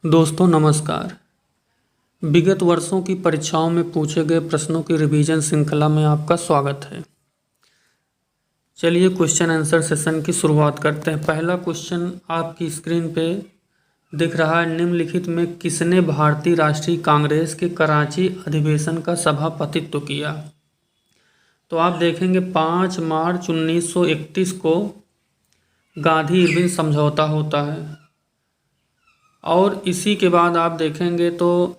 दोस्तों नमस्कार। विगत वर्षों की परीक्षाओं में पूछे गए प्रश्नों की रिवीजन श्रृंखला में आपका स्वागत है। चलिए क्वेश्चन आंसर सेशन की शुरुआत करते हैं। पहला क्वेश्चन आपकी स्क्रीन पे दिख रहा है। निम्नलिखित में किसने भारतीय राष्ट्रीय कांग्रेस के कराची अधिवेशन का सभापतित्व किया? तो आप देखेंगे 5 मार्च 1931 को गांधी इरविन समझौता होता है और इसी के बाद आप देखेंगे तो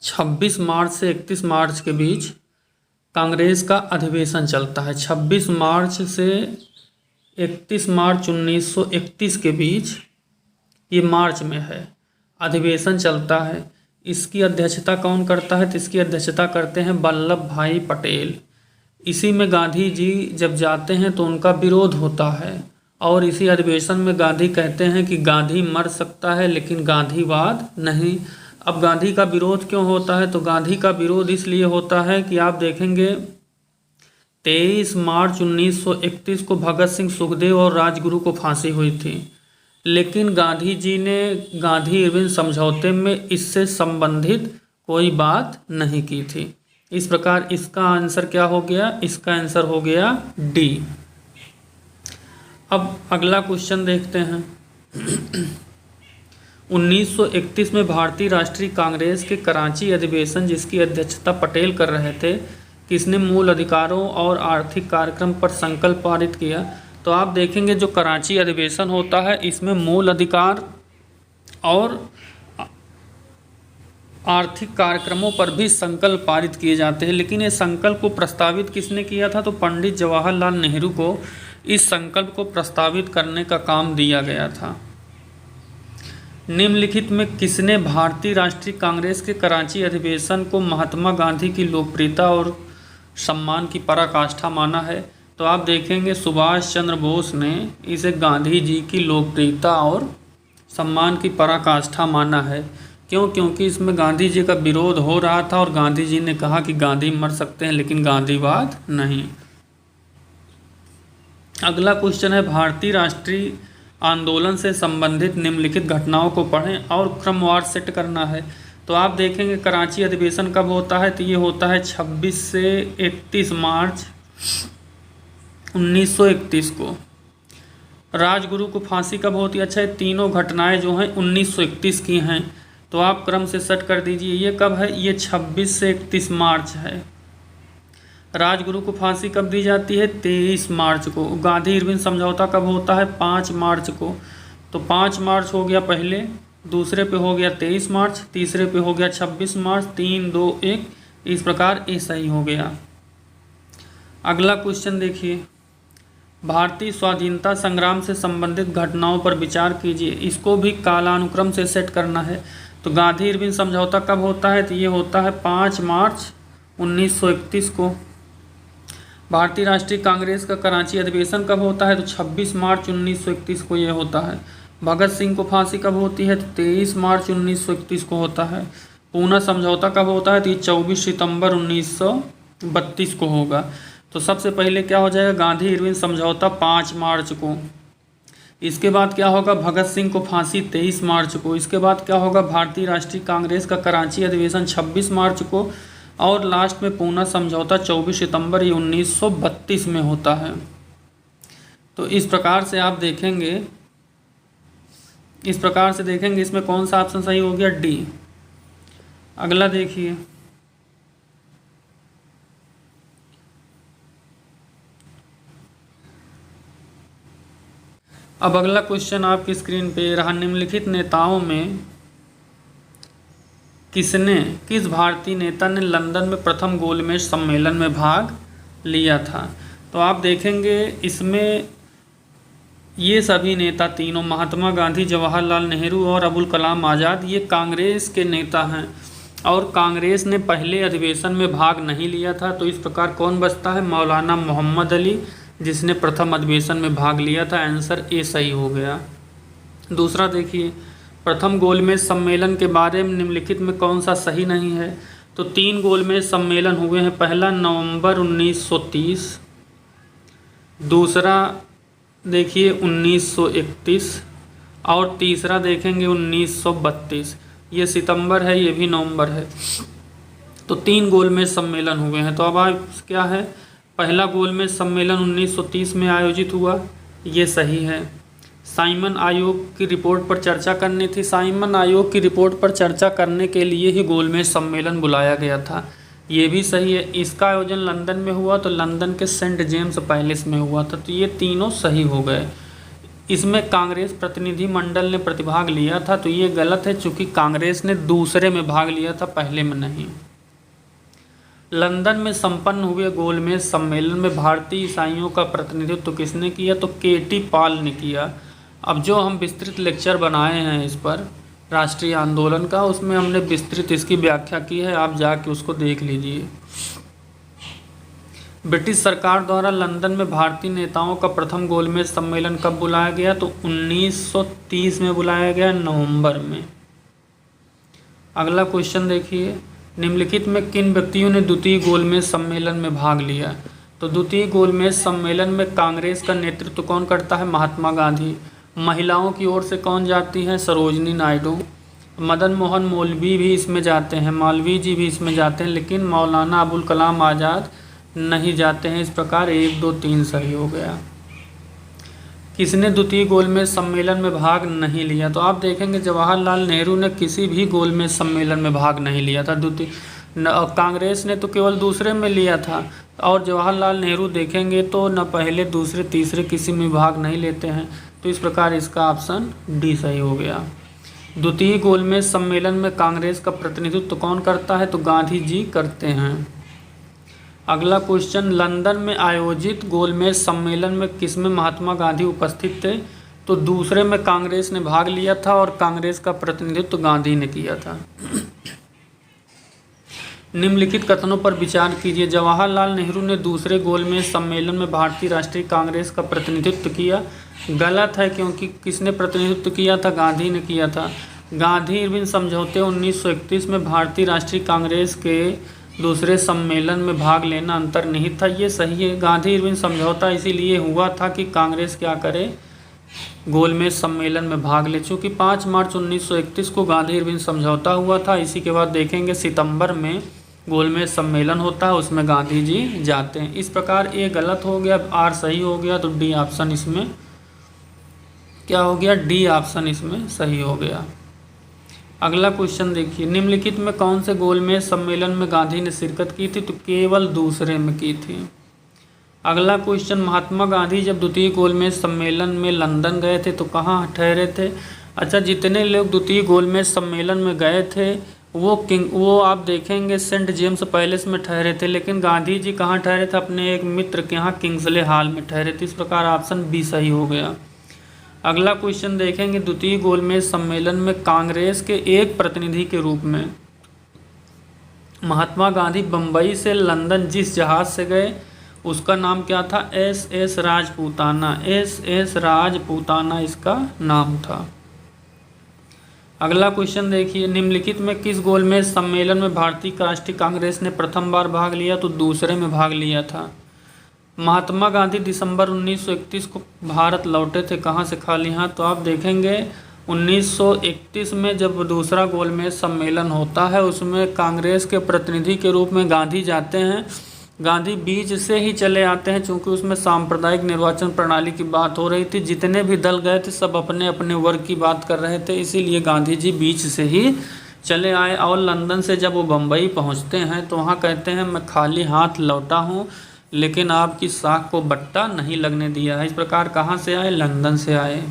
26 मार्च से 31 मार्च के बीच कांग्रेस का अधिवेशन चलता है। 26 मार्च से 31 मार्च 1931 के बीच, ये मार्च में है, अधिवेशन चलता है। इसकी अध्यक्षता कौन करता है? तो इसकी अध्यक्षता करते हैं वल्लभ भाई पटेल। इसी में गांधी जी जब जाते हैं तो उनका विरोध होता है और इसी अधिवेशन में गांधी कहते हैं कि गांधी मर सकता है लेकिन गांधीवाद नहीं। अब गांधी का विरोध क्यों होता है? तो गांधी का विरोध इसलिए होता है कि आप देखेंगे 23 मार्च 1931 को भगत सिंह, सुखदेव और राजगुरु को फांसी हुई थी, लेकिन गांधी जी ने गांधी इरविन समझौते में इससे संबंधित कोई बात नहीं की थी। इस प्रकार इसका आंसर क्या हो गया? इसका आंसर हो गया डी। अब अगला क्वेश्चन देखते हैं। 1931 में भारतीय राष्ट्रीय कांग्रेस के कराची अधिवेशन, जिसकी अध्यक्षता पटेल कर रहे थे, किसने मूल अधिकारों और आर्थिक कार्यक्रम पर संकल्प पारित किया? तो आप देखेंगे जो कराची अधिवेशन होता है इसमें मूल अधिकार और आर्थिक कार्यक्रमों पर भी संकल्प पारित किए जाते हैं, लेकिन ये संकल्प को प्रस्तावित किसने किया था? तो पंडित जवाहरलाल नेहरू को इस संकल्प को प्रस्तावित करने का काम दिया गया था। निम्नलिखित में किसने भारतीय राष्ट्रीय कांग्रेस के कराची अधिवेशन को महात्मा गांधी की लोकप्रियता और सम्मान की पराकाष्ठा माना है? तो आप देखेंगे सुभाष चंद्र बोस ने इसे गांधी जी की लोकप्रियता और सम्मान की पराकाष्ठा माना है। क्यों? क्योंकि इसमें गांधी जी का विरोध हो रहा था और गांधी जी ने कहा कि गांधी मर सकते हैं लेकिन गांधीवाद नहीं। अगला क्वेश्चन है, भारतीय राष्ट्रीय आंदोलन से संबंधित निम्नलिखित घटनाओं को पढ़ें और क्रमवार सेट करना है। तो आप देखेंगे कराची अधिवेशन कब होता है? तो ये होता है 26 से 31 मार्च 1931 को। राजगुरु को फांसी कब होती है? अच्छा, ये तीनों घटनाएं जो हैं 1931 की हैं, तो आप क्रम से सेट कर दीजिए। ये कब है? ये 26 से 31 मार्च है। राजगुरु को फांसी कब दी जाती है? 23 मार्च को। गांधी इरविन समझौता कब होता है? 5 मार्च को। तो 5 मार्च हो गया पहले, दूसरे पे हो गया 23 मार्च, तीसरे पे हो गया 26 मार्च, 3, 2, 1, इस प्रकार ये सही हो गया। अगला क्वेश्चन देखिए, भारतीय स्वाधीनता संग्राम से संबंधित घटनाओं पर विचार कीजिए। इसको भी कालानुक्रम से सेट करना है। तो गांधी इरविन समझौता कब होता है? तो ये होता है 5 मार्च 1931 को। भारतीय राष्ट्रीय कांग्रेस का कराची अधिवेशन कब होता है? तो 26 मार्च 1931 को ये होता है। भगत सिंह को फांसी कब होती है? तो 23 मार्च 1931 को होता है। पूना समझौता कब होता है? तो ये 24 सितंबर 1932 को होगा। तो सबसे पहले क्या हो जाएगा? गांधी इरविन समझौता 5 मार्च को। इसके बाद क्या होगा? भगत सिंह को फांसी 23 मार्च को। इसके बाद क्या होगा? भारतीय राष्ट्रीय कांग्रेस का कराची अधिवेशन 26 मार्च को और लास्ट में पूना समझौता 24 सितंबर 1932 में होता है। तो इस प्रकार से आप देखेंगे, इसमें कौन सा ऑप्शन सही हो गया? डी। अगला देखिए, अब अगला क्वेश्चन आपकी स्क्रीन पे रहा। निम्नलिखित नेताओं में किस भारतीय नेता ने लंदन में प्रथम गोलमेज सम्मेलन में भाग लिया था? तो आप देखेंगे इसमें ये सभी नेता तीनों, महात्मा गांधी, जवाहरलाल नेहरू और अबुल कलाम आज़ाद, ये कांग्रेस के नेता हैं और कांग्रेस ने पहले अधिवेशन में भाग नहीं लिया था। तो इस प्रकार कौन बचता है? मौलाना मोहम्मद अली, जिसने प्रथम अधिवेशन में भाग लिया था। आंसर ए सही हो गया। दूसरा देखिए, प्रथम गोलमेज सम्मेलन के बारे में निम्नलिखित में कौन सा सही नहीं है? तो 3 गोलमेज सम्मेलन हुए हैं। पहला नवंबर 1930, दूसरा देखिए 1931 और तीसरा देखेंगे 1932, ये सितंबर है, ये भी नवंबर है। तो 3 गोलमेज सम्मेलन हुए हैं। तो अब आज क्या है, पहला गोलमेज सम्मेलन 1930 में आयोजित हुआ, ये सही है। साइमन आयोग की रिपोर्ट पर चर्चा करनी थी, साइमन आयोग की रिपोर्ट पर चर्चा करने के लिए ही गोलमेज सम्मेलन बुलाया गया था, ये भी सही है। इसका आयोजन लंदन में हुआ, तो लंदन के सेंट जेम्स पैलेस में हुआ था, तो ये तीनों सही हो गए। इसमें कांग्रेस प्रतिनिधि मंडल ने प्रतिभाग लिया था, तो ये गलत है, चूँकि कांग्रेस ने दूसरे में भाग लिया था, पहले में नहीं। लंदन में संपन्न हुए गोलमेज सम्मेलन में भारतीय ईसाइयों का प्रतिनिधित्व किसने किया, तो केटी पॉल ने किया। अब जो हम विस्तृत लेक्चर बनाए हैं इस पर राष्ट्रीय आंदोलन का, उसमें हमने विस्तृत इसकी व्याख्या की है, आप जाके उसको देख लीजिए। ब्रिटिश सरकार द्वारा लंदन में भारतीय नेताओं का प्रथम गोलमेज सम्मेलन कब बुलाया गया, तो 1930 में बुलाया गया, नवंबर में। अगला क्वेश्चन देखिए, निम्नलिखित में किन व्यक्तियों ने द्वितीय गोलमेज सम्मेलन में भाग लिया, तो द्वितीय गोलमेज सम्मेलन में कांग्रेस का नेतृत्व कौन करता है, महात्मा गांधी। महिलाओं की ओर से कौन जाती हैं, सरोजनी नायडू। मदन मोहन मौलवी भी इसमें जाते हैं, मौलवी जी भी इसमें जाते हैं, लेकिन मौलाना अबुल कलाम आज़ाद नहीं जाते हैं। इस प्रकार 1, 2, 3 सही हो गया। किसने द्वितीय गोलमेज सम्मेलन में भाग नहीं लिया, तो आप देखेंगे जवाहरलाल नेहरू ने किसी भी गोलमेज सम्मेलन में भाग नहीं लिया था। कांग्रेस ने तो केवल दूसरे में लिया था, और जवाहरलाल नेहरू देखेंगे तो न पहले, दूसरे, तीसरे किसी में भाग नहीं लेते हैं। तो इस प्रकार इसका ऑप्शन डी सही हो गया। द्वितीय गोलमेज सम्मेलन में कांग्रेस का प्रतिनिधित्व कौन करता है, तो गांधी जी करते हैं। अगला क्वेश्चन, लंदन में आयोजित गोलमेज सम्मेलन में किसमें महात्मा गांधी उपस्थित थे, तो दूसरे में कांग्रेस ने भाग लिया था, और कांग्रेस का प्रतिनिधित्व गांधी ने किया था। निम्नलिखित कथनों पर विचार कीजिए। जवाहरलाल नेहरू ने दूसरे गोलमेज सम्मेलन में भारतीय राष्ट्रीय कांग्रेस का प्रतिनिधित्व किया, गलत है, क्योंकि किसने प्रतिनिधित्व किया था, गांधी ने किया था। गांधी इरविन समझौते 1931 में भारतीय राष्ट्रीय कांग्रेस के दूसरे सम्मेलन में भाग लेना अंतर्निहित था, ये सही है। गांधी इरविन समझौता इसीलिए हुआ था कि कांग्रेस क्या करे, गोलमेज सम्मेलन में भाग ले। चूँकि 5 मार्च 1931 को गांधी इरविन समझौता हुआ था, इसी के बाद देखेंगे सितंबर में गोलमेज सम्मेलन होता है, उसमें गांधी जी जाते हैं। इस प्रकार ए गलत हो गया, आर सही हो गया, तो डी ऑप्शन इसमें क्या हो गया, डी ऑप्शन इसमें सही हो गया। अगला क्वेश्चन देखिए, निम्नलिखित में कौन से गोलमेज सम्मेलन में गांधी ने शिरकत की थी, तो केवल दूसरे में की थी। अगला क्वेश्चन, महात्मा गांधी जब द्वितीय गोलमेज सम्मेलन में लंदन गए थे तो कहाँ ठहरे थे। अच्छा, जितने लोग द्वितीय गोलमेज सम्मेलन में गए थे वो आप देखेंगे सेंट जेम्स पैलेस में ठहरे थे, लेकिन गांधी जी कहाँ ठहरे थे, अपने एक मित्र के यहाँ किंग्सले हॉल में ठहरे थे। इस प्रकार ऑप्शन बी सही हो गया। अगला क्वेश्चन देखेंगे, द्वितीय गोलमेज सम्मेलन में कांग्रेस के एक प्रतिनिधि के रूप में महात्मा गांधी बम्बई से लंदन जिस जहाज से गए उसका नाम क्या था, SS राजपूताना। SS राजपूताना इसका नाम था। अगला क्वेश्चन देखिए, निम्नलिखित में किस गोलमेज सम्मेलन में भारतीय राष्ट्रीय कांग्रेस ने प्रथम बार भाग लिया, तो दूसरे में भाग लिया था। महात्मा गांधी दिसंबर 1931 को भारत लौटे थे, कहाँ से, खाली हाथ। तो आप देखेंगे 1931 में जब दूसरा गोलमेज सम्मेलन होता है उसमें कांग्रेस के प्रतिनिधि के रूप में गांधी जाते हैं। गांधी बीच से ही चले आते हैं, चूँकि उसमें सांप्रदायिक निर्वाचन प्रणाली की बात हो रही थी। जितने भी दल गए थे सब अपने अपने वर्ग की बात कर रहे थे, इसीलिए गांधी जी बीच से ही चले आए। और लंदन से जब वो बम्बई पहुंचते हैं तो वहाँ कहते हैं मैं खाली हाथ लौटा हूँ, लेकिन आपकी साख को बट्टा नहीं लगने दिया है। इस प्रकार कहाँ से आए, लंदन से आए।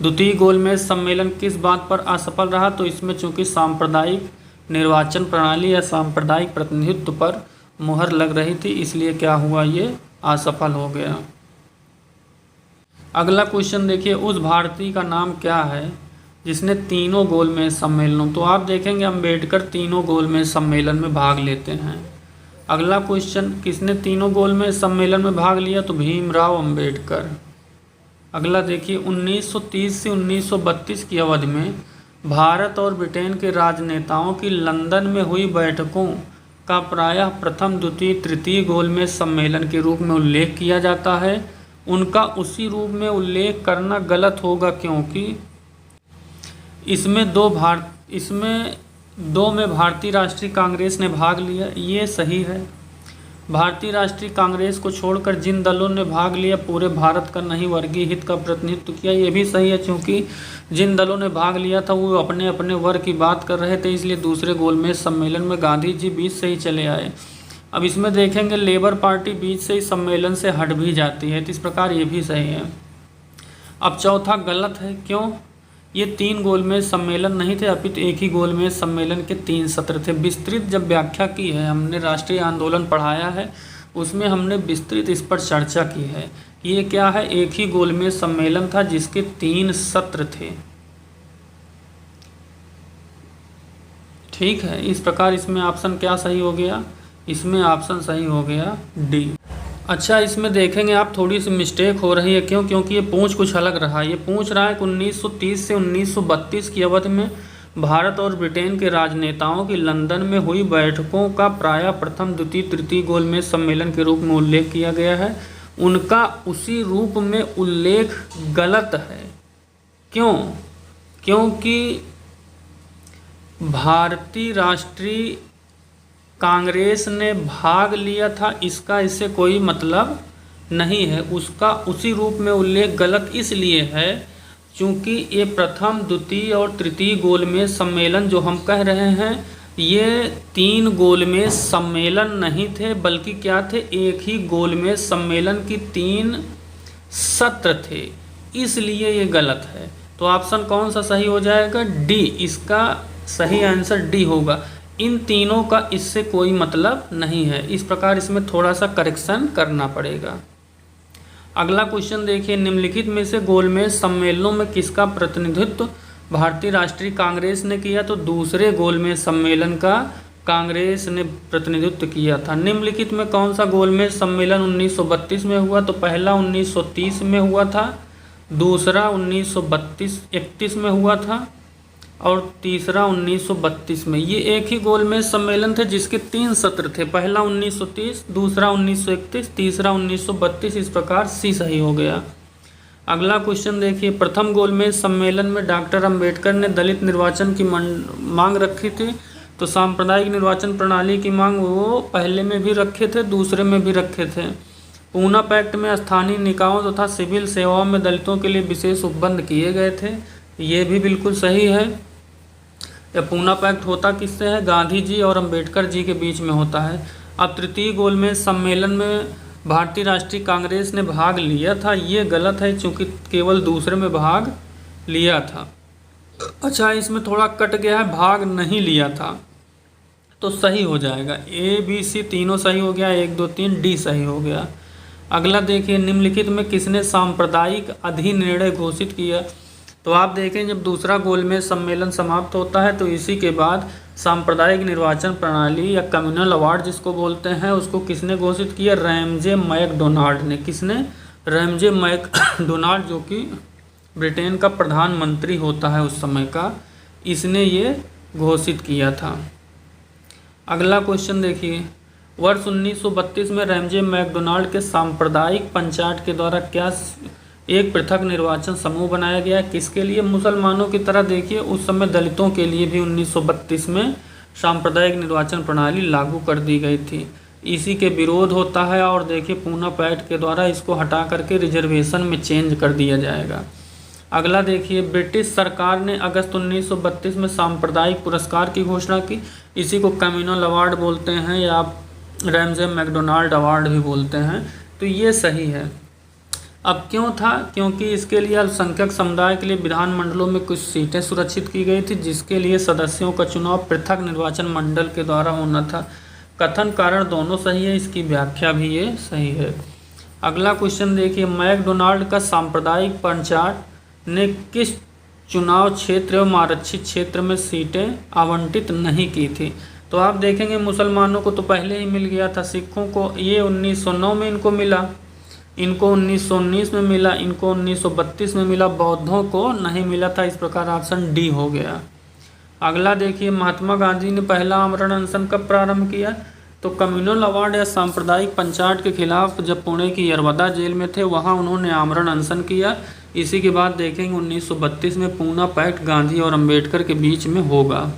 द्वितीय गोलमेज सम्मेलन किस बात पर असफल रहा, तो इसमें चूँकि सांप्रदायिक निर्वाचन प्रणाली या सांप्रदायिक प्रतिनिधित्व पर मुहर लग रही थी, इसलिए क्या हुआ, ये असफल हो गया। अगला क्वेश्चन देखिए, उस भारतीय का नाम क्या है जिसने तीनों गोलमेज सम्मेलनों, तो आप देखेंगे अम्बेडकर तीनों गोलमेज सम्मेलन में भाग लेते हैं। अगला क्वेश्चन, किसने तीनों गोलमेज सम्मेलन में भाग लिया, तो भीमराव अम्बेडकर। अगला देखिए, 1930 से 1932 की अवधि में भारत और ब्रिटेन के राजनेताओं की लंदन में हुई बैठकों का प्रायः प्रथम, द्वितीय, तृतीय गोलमेज सम्मेलन के रूप में उल्लेख किया जाता है। उनका उसी रूप में उल्लेख करना गलत होगा, क्योंकि इसमें दो में भारतीय राष्ट्रीय कांग्रेस ने भाग लिया, ये सही है। भारतीय राष्ट्रीय कांग्रेस को छोड़कर जिन दलों ने भाग लिया पूरे भारत का नहीं वर्गीय हित का प्रतिनिधित्व किया, ये भी सही है, क्योंकि जिन दलों ने भाग लिया था वो अपने अपने वर्ग की बात कर रहे थे, इसलिए दूसरे गोलमेज सम्मेलन में गांधी जी बीच से ही चले आए। अब इसमें देखेंगे लेबर पार्टी बीच से इस सम्मेलन से हट भी जाती है, तो इस प्रकार ये भी सही है। अब चौथा गलत है, क्यों? ये 3 गोलमेज सम्मेलन नहीं थे, अपितु एक ही गोलमेज सम्मेलन के 3 सत्र थे। विस्तृत जब व्याख्या की है, हमने राष्ट्रीय आंदोलन पढ़ाया है, उसमें हमने विस्तृत इस पर चर्चा की है। ये क्या है? एक ही गोलमेज सम्मेलन था जिसके 3 सत्र थे। ठीक है, इस प्रकार इसमें ऑप्शन क्या सही हो गया? इसमें ऑप्शन सही हो गया डी। अच्छा, इसमें देखेंगे आप थोड़ी सी मिस्टेक हो रही है, क्यों? क्योंकि ये पूछ कुछ अलग रहा। ये पूछ रहा है कि 1930 से 1932 की अवधि में भारत और ब्रिटेन के राजनेताओं की लंदन में हुई बैठकों का प्रायः प्रथम, द्वितीय, तृतीय गोलमेज सम्मेलन के रूप में उल्लेख किया गया है। उनका उसी रूप में उल्लेख गलत है। क्यों? क्योंकि भारतीय राष्ट्रीय कांग्रेस ने भाग लिया था, इसका इससे कोई मतलब नहीं है। उसका उसी रूप में उल्लेख गलत इसलिए है क्योंकि ये प्रथम, द्वितीय और तृतीय गोलमेज सम्मेलन जो हम कह रहे हैं, ये 3 गोलमेज सम्मेलन नहीं थे, बल्कि क्या थे? एक ही गोलमेज सम्मेलन की 3 सत्र थे, इसलिए ये गलत है। तो ऑप्शन कौन सा सही हो जाएगा? डी। इसका सही आंसर डी होगा। इन तीनों का इससे कोई मतलब नहीं है। इस प्रकार इसमें थोड़ा सा करेक्शन करना पड़ेगा। अगला क्वेश्चन देखिए, निम्नलिखित में से गोलमेज सम्मेलनों में किसका प्रतिनिधित्व भारतीय राष्ट्रीय कांग्रेस ने किया? तो दूसरे गोलमेज सम्मेलन का कांग्रेस ने प्रतिनिधित्व किया था। निम्नलिखित में कौन सा गोलमेज सम्मेलन 1932 में हुआ? तो पहला 1930 में हुआ था, दूसरा 1931 में हुआ था और तीसरा 1932 में। ये एक ही गोलमेज सम्मेलन थे जिसके 3 सत्र थे, पहला 1930, दूसरा 1931, तीसरा 1932। इस प्रकार सी सही हो गया। अगला क्वेश्चन देखिए, प्रथम गोलमेज सम्मेलन में डॉक्टर अंबेडकर ने दलित निर्वाचन की मांग रखी थी। तो सांप्रदायिक निर्वाचन प्रणाली की मांग वो पहले में भी रखे थे, दूसरे में भी रखे थे। पूना पैक्ट में स्थानीय निकायों तथा सिविल सेवाओं में दलितों के लिए विशेष उपबंध किए गए थे, ये भी बिल्कुल सही है। यह पूना पैक्ट होता किससे है? गांधी जी और अंबेडकर जी के बीच में होता है। अब तृतीय गोलमेज सम्मेलन में भारतीय राष्ट्रीय कांग्रेस ने भाग लिया था, ये गलत है क्योंकि केवल दूसरे में भाग लिया था। अच्छा, इसमें थोड़ा कट गया है, भाग नहीं लिया था, तो सही हो जाएगा। ए बी सी तीनों सही हो गया, 1 2 3 डी सही हो गया। अगला देखिए, निम्नलिखित में किसने सांप्रदायिक अधिनिर्णय घोषित किया? तो आप देखें, जब दूसरा गोलमेज सम्मेलन समाप्त होता है तो इसी के बाद सांप्रदायिक निर्वाचन प्रणाली या कम्युनल अवार्ड जिसको बोलते हैं, उसको किसने घोषित किया? रैमजे मैकडोनाल्ड ने। किसने? रैमजे मैकडोनाल्ड, जो कि ब्रिटेन का प्रधानमंत्री होता है उस समय का, इसने ये घोषित किया था। अगला क्वेश्चन देखिए, वर्ष 1932 में रैमजे मैकडोनाल्ड के सांप्रदायिक पंचायत के द्वारा क्या एक पृथक निर्वाचन समूह बनाया गया? किसके लिए? मुसलमानों की तरह देखिए उस समय दलितों के लिए भी 1932 में सांप्रदायिक निर्वाचन प्रणाली लागू कर दी गई थी। इसी के विरोध होता है और देखिए पूना पैक्ट के द्वारा इसको हटा करके रिजर्वेशन में चेंज कर दिया जाएगा। अगला देखिए, ब्रिटिश सरकार ने अगस्त 1932 में सांप्रदायिक पुरस्कार की घोषणा की। इसी को कम्युनल अवार्ड बोलते हैं या रैमजे मैकडोनाल्ड अवार्ड भी बोलते हैं, तो ये सही है। अब क्यों था? क्योंकि इसके लिए अल्पसंख्यक समुदाय के लिए विधानमंडलों में कुछ सीटें सुरक्षित की गई थी, जिसके लिए सदस्यों का चुनाव पृथक निर्वाचन मंडल के द्वारा होना था। कथन कारण दोनों सही है, इसकी व्याख्या भी ये सही है। अगला क्वेश्चन देखिए, मैकडोनाल्ड का सांप्रदायिक पंचायत ने किस चुनाव क्षेत्र एवं आरक्षित क्षेत्र में सीटें आवंटित नहीं की थी? तो आप देखेंगे मुसलमानों को तो पहले ही मिल गया था, सिखों को ये 1909 में इनको मिला, इनको 1919 में मिला, इनको 1932 में मिला, बौद्धों को नहीं मिला था। इस प्रकार ऑप्शन डी हो गया। अगला देखिए, महात्मा गांधी ने पहला आमरण अनशन कब प्रारंभ किया? तो कम्युनल अवार्ड या सांप्रदायिक पंचायत के खिलाफ जब पुणे की यरवदा जेल में थे वहाँ उन्होंने आमरण अनशन किया। इसी के बाद देखेंगे 1932 में पूना पैक्ट गांधी और अंबेडकर के बीच में होगा।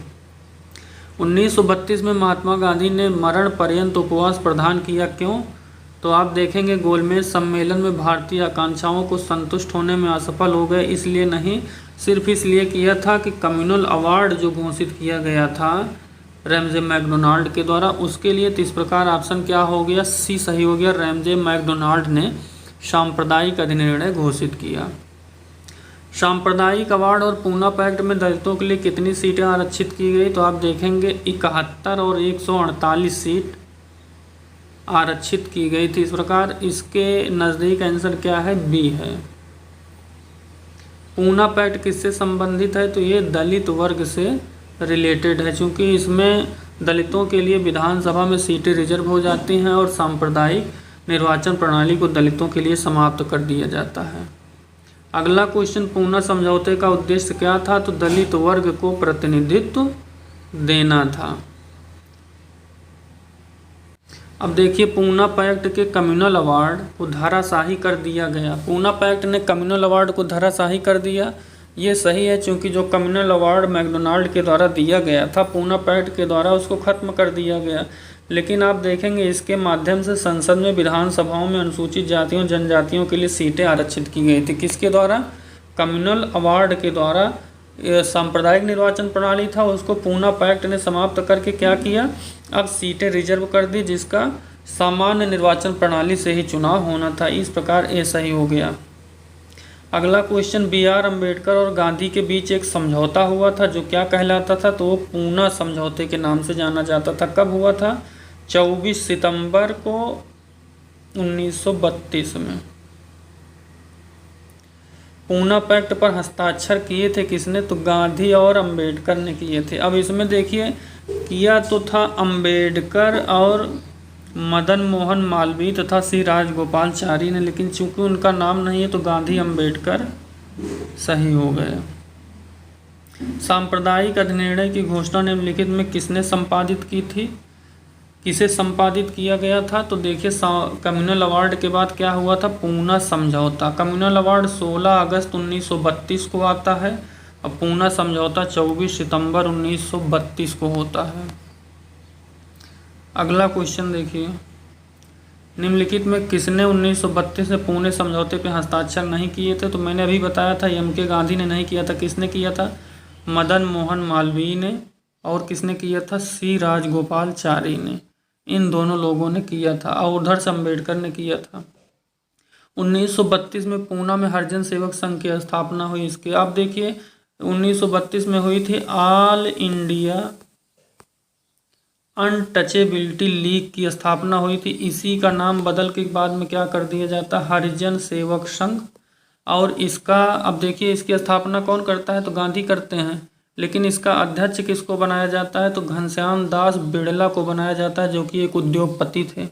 1932 में महात्मा गांधी ने मरण पर्यंत उपवास प्रदान किया। क्यों? तो आप देखेंगे गोलमेज सम्मेलन में भारतीय आकांक्षाओं को संतुष्ट होने में असफल हो गए, इसलिए नहीं, सिर्फ इसलिए किया था कि कम्युनल अवार्ड जो घोषित किया गया था रैमजे मैकडोनाल्ड के द्वारा, उसके लिए। तो इस प्रकार ऑप्शन क्या हो गया? सी सही हो गया। रैमजे मैकडोनाल्ड ने सांप्रदायिक अधिनिर्णय घोषित किया। सांप्रदायिक अवार्ड और पूना पैक्ट में दलितों के लिए कितनी सीटें आरक्षित की गई? तो आप देखेंगे 71 और 148 सीट आरक्षित की गई थी। इस प्रकार इसके नज़दीक आंसर क्या है? बी है। पूना पैक्ट किससे संबंधित है? तो ये दलित वर्ग से रिलेटेड है, क्योंकि इसमें दलितों के लिए विधानसभा में सीटें रिजर्व हो जाती हैं और सांप्रदायिक निर्वाचन प्रणाली को दलितों के लिए समाप्त कर दिया जाता है। अगला क्वेश्चन, पूना समझौते का उद्देश्य क्या था? तो दलित वर्ग को प्रतिनिधित्व देना था। अब देखिए, पूना पैक्ट के कम्युनल अवार्ड को धराशाही कर दिया गया। पूना पैक्ट ने कम्युनल अवार्ड को धराशाही कर दिया, ये सही है, क्योंकि जो कम्युनल अवार्ड मैकडोनाल्ड के द्वारा दिया गया था पूना पैक्ट के द्वारा, उसको खत्म कर दिया गया। लेकिन आप देखेंगे इसके माध्यम से संसद में विधानसभाओं में अनुसूचित जातियों जनजातियों के लिए सीटें आरक्षित की गई थी। किसके द्वारा? कम्युनल अवार्ड के द्वारा। सांप्रदायिक निर्वाचन प्रणाली था, उसको पूना पैक्ट ने समाप्त करके क्या किया? अब सीटें रिजर्व कर दी, जिसका सामान्य निर्वाचन प्रणाली से ही चुनाव होना था। इस प्रकार ए सही हो गया। अगला क्वेश्चन, BR अम्बेडकर और गांधी के बीच एक समझौता हुआ था जो क्या कहलाता था? तो वो पूना समझौते के नाम से जाना जाता था। कब हुआ था? 24 सितंबर को 1932 में। पूना पैक्ट पर हस्ताक्षर किए थे किसने? तो गांधी और अंबेडकर ने किए थे। अब इसमें देखिए, किया तो था अंबेडकर और मदन मोहन मालवीय तथा श्री राजगोपालचारी ने, लेकिन चूंकि उनका नाम नहीं है तो गांधी अंबेडकर सही हो गए। सांप्रदायिक अधिनिर्णय की घोषणा निम्नलिखित में किसने संपादित की थी? किसे संपादित किया गया था? तो देखिए, कम्युनल अवार्ड के बाद क्या हुआ था? पूना समझौता। कम्युनल अवार्ड 16 अगस्त 1932 को आता है और पूना समझौता 24 सितंबर 1932 को होता है। अगला क्वेश्चन देखिए, निम्नलिखित में किसने 1932 में पुणे समझौते पर हस्ताक्षर नहीं किए थे? तो मैंने अभी बताया था MK गांधी ने नहीं किया था। किसने किया था? मदन मोहन मालवीय ने। और किसने किया था? श्री राजगोपालचारी ने। इन दोनों लोगों ने किया था और उधर से अम्बेडकर ने किया था। 1932 में पूना में हरिजन सेवक संघ की स्थापना हुई। इसके आप देखिए 1932 में हुई थी ऑल इंडिया अनटचेबिलिटी लीग की स्थापना हुई थी। इसी का नाम बदल के बाद में क्या कर दिया जाता है? हरिजन सेवक संघ। और इसका अब देखिए, इसकी स्थापना कौन करता है? तो गांधी करते हैं, लेकिन इसका अध्यक्ष किसको बनाया जाता है? तो घनश्याम दास बिड़ला को बनाया जाता है, जो कि एक उद्योगपति थे।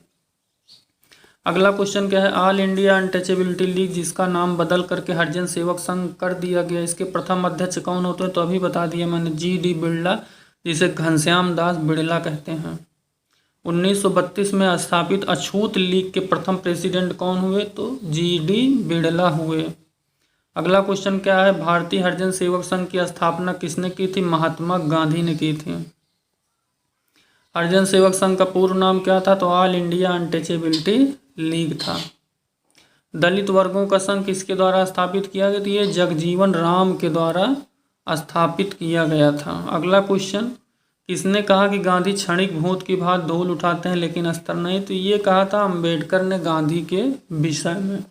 अगला क्वेश्चन क्या है? ऑल इंडिया अनटचेबिलिटी लीग, जिसका नाम बदल करके हरिजन सेवक संघ कर दिया गया, इसके प्रथम अध्यक्ष कौन होते हैं? तो अभी बता दिया मैंने, GD बिड़ला, जिसे घनश्याम दास बिड़ला कहते हैं। 1932 में स्थापित अछूत लीग के प्रथम प्रेसिडेंट कौन हुए? तो GD बिड़ला हुए। अगला क्वेश्चन क्या है? भारतीय हरिजन सेवक संघ की स्थापना किसने की थी? महात्मा गांधी ने की थी। हरिजन सेवक संघ का पूर्ण नाम क्या था? तो ऑल इंडिया अनटचेबिलिटी लीग था। दलित वर्गों का संघ किसके द्वारा स्थापित किया गया? तो ये जगजीवन राम के द्वारा स्थापित किया गया था। अगला क्वेश्चन, किसने कहा कि गांधी क्षणिक भूत की भांति धूल उठाते हैं लेकिन अस्तर नहीं? तो ये कहा था अम्बेडकर ने गांधी के विषय में।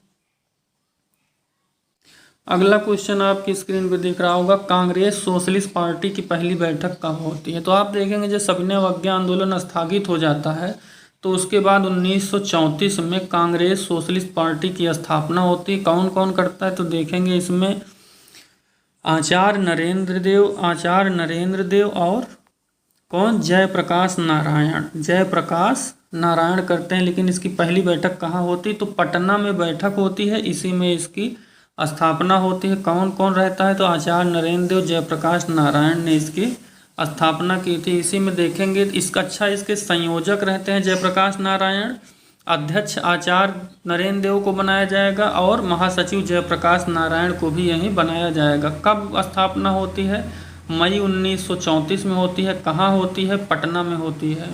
अगला क्वेश्चन आपकी स्क्रीन पे दिख रहा होगा, कांग्रेस सोशलिस्ट पार्टी की पहली बैठक कब होती है? तो आप देखेंगे जब सविनय अवज्ञा आंदोलन स्थगित हो जाता है तो उसके बाद 1934 में कांग्रेस सोशलिस्ट पार्टी की स्थापना होती है। कौन कौन करता है? तो देखेंगे इसमें आचार्य नरेंद्र देव और कौन? जयप्रकाश नारायण करते हैं। लेकिन इसकी पहली बैठक कहाँ होती? तो पटना में बैठक होती है, इसी में इसकी स्थापना होती है। कौन कौन रहता है? तो आचार्य नरेंद्र देव, जयप्रकाश नारायण ने इसकी स्थापना की थी। इसी में देखेंगे इसका इसके संयोजक रहते हैं जयप्रकाश नारायण, अध्यक्ष आचार्य नरेंद्र देव को बनाया जाएगा और महासचिव जयप्रकाश नारायण को भी यहीं बनाया जाएगा। कब स्थापना होती है? मई 1934 में होती है। कहाँ होती है? पटना में होती है।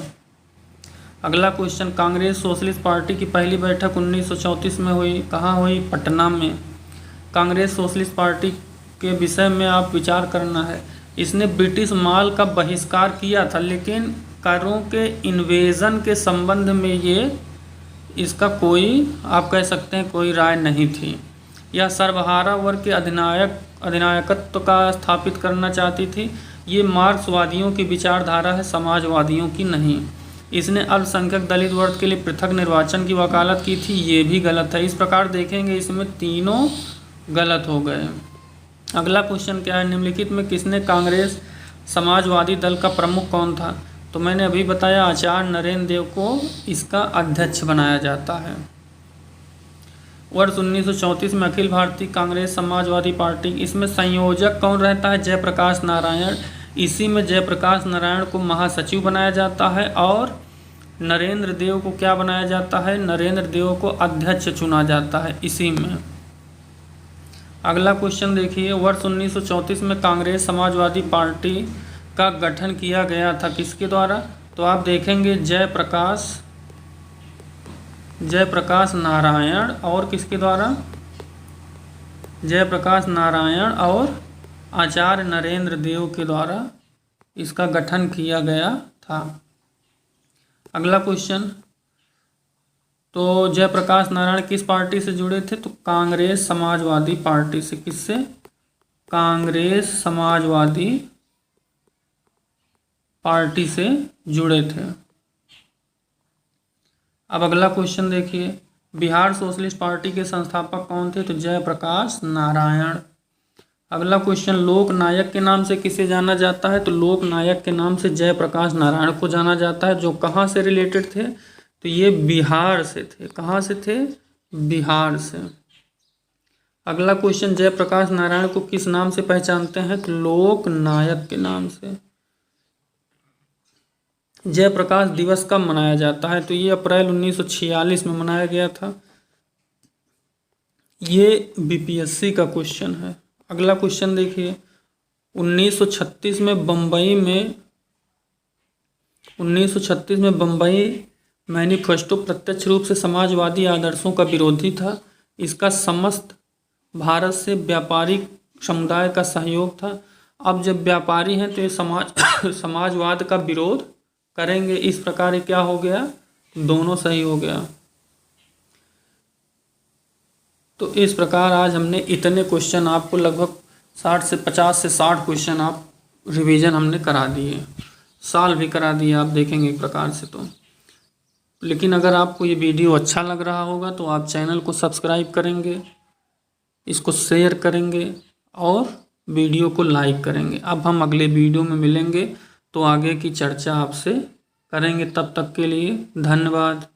अगला क्वेश्चन, कांग्रेस सोशलिस्ट पार्टी की पहली बैठक 1934 में हुई। कहाँ हुई? पटना में। कांग्रेस सोशलिस्ट पार्टी के विषय में आप विचार करना है। इसने ब्रिटिश माल का बहिष्कार किया था, लेकिन करों के इन्वेजन के संबंध में ये इसका कोई, आप कह सकते हैं, कोई राय नहीं थी। यह सर्वहारा वर्ग के अधिनायकत्व का स्थापित करना चाहती थी। ये मार्क्सवादियों की विचारधारा है, समाजवादियों की नहीं। इसने अल्पसंख्यक दलित वर्ग के लिए पृथक निर्वाचन की वकालत की थी। ये भी गलत है। इस प्रकार देखेंगे इसमें तीनों गलत हो गए। अगला क्वेश्चन क्या है? निम्नलिखित में किसने कांग्रेस समाजवादी दल का प्रमुख कौन था? तो मैंने अभी बताया, आचार्य नरेंद्र देव को इसका अध्यक्ष बनाया जाता है। वर्ष 1934 में अखिल भारतीय कांग्रेस समाजवादी पार्टी, इसमें संयोजक कौन रहता है? जयप्रकाश नारायण। इसी में जयप्रकाश नारायण को महासचिव बनाया जाता है और नरेंद्र देव को क्या बनाया जाता है? नरेंद्र देव को अध्यक्ष चुना जाता है इसी में। अगला क्वेश्चन देखिए, वर्ष 1934 में कांग्रेस समाजवादी पार्टी का गठन किया गया था किसके द्वारा? तो आप देखेंगे जयप्रकाश नारायण और किसके द्वारा? जयप्रकाश नारायण और आचार्य नरेंद्र देव के द्वारा इसका गठन किया गया था। अगला क्वेश्चन, तो जयप्रकाश नारायण किस पार्टी से जुड़े थे? तो कांग्रेस समाजवादी पार्टी से। किससे? कांग्रेस समाजवादी पार्टी से जुड़े थे। अब अगला क्वेश्चन देखिए, बिहार सोशलिस्ट पार्टी के संस्थापक कौन थे? तो जयप्रकाश नारायण। अगला क्वेश्चन, लोक नायक के नाम से किसे जाना जाता है? तो लोक नायक के नाम से जयप्रकाश नारायण को जाना जाता है, जो कहाँ से रिलेटेड थे? तो ये बिहार से थे। कहाँ से थे? बिहार से। अगला क्वेश्चन, जयप्रकाश नारायण को किस नाम से पहचानते हैं? तो लोक नायक के नाम से। जयप्रकाश दिवस कब मनाया जाता है? तो ये अप्रैल 1946 में मनाया गया था। ये बीपीएससी का क्वेश्चन है। अगला क्वेश्चन देखिए, 1936 में बम्बई मैनिफेस्टो प्रत्यक्ष रूप से समाजवादी आदर्शों का विरोधी था। इसका समस्त भारत से व्यापारिक समुदाय का सहयोग था। अब जब व्यापारी हैं तो ये समाजवाद का विरोध करेंगे। इस प्रकार क्या हो गया? दोनों सही हो गया। तो इस प्रकार आज हमने इतने क्वेश्चन आपको लगभग 50 से 60 क्वेश्चन आप रिवीजन हमने करा दिए, साल भी करा दिए आप देखेंगे एक प्रकार से। तो लेकिन अगर आपको ये वीडियो अच्छा लग रहा होगा तो आप चैनल को सब्सक्राइब करेंगे, इसको शेयर करेंगे और वीडियो को लाइक करेंगे। अब हम अगले वीडियो में मिलेंगे तो आगे की चर्चा आपसे करेंगे। तब तक के लिए धन्यवाद।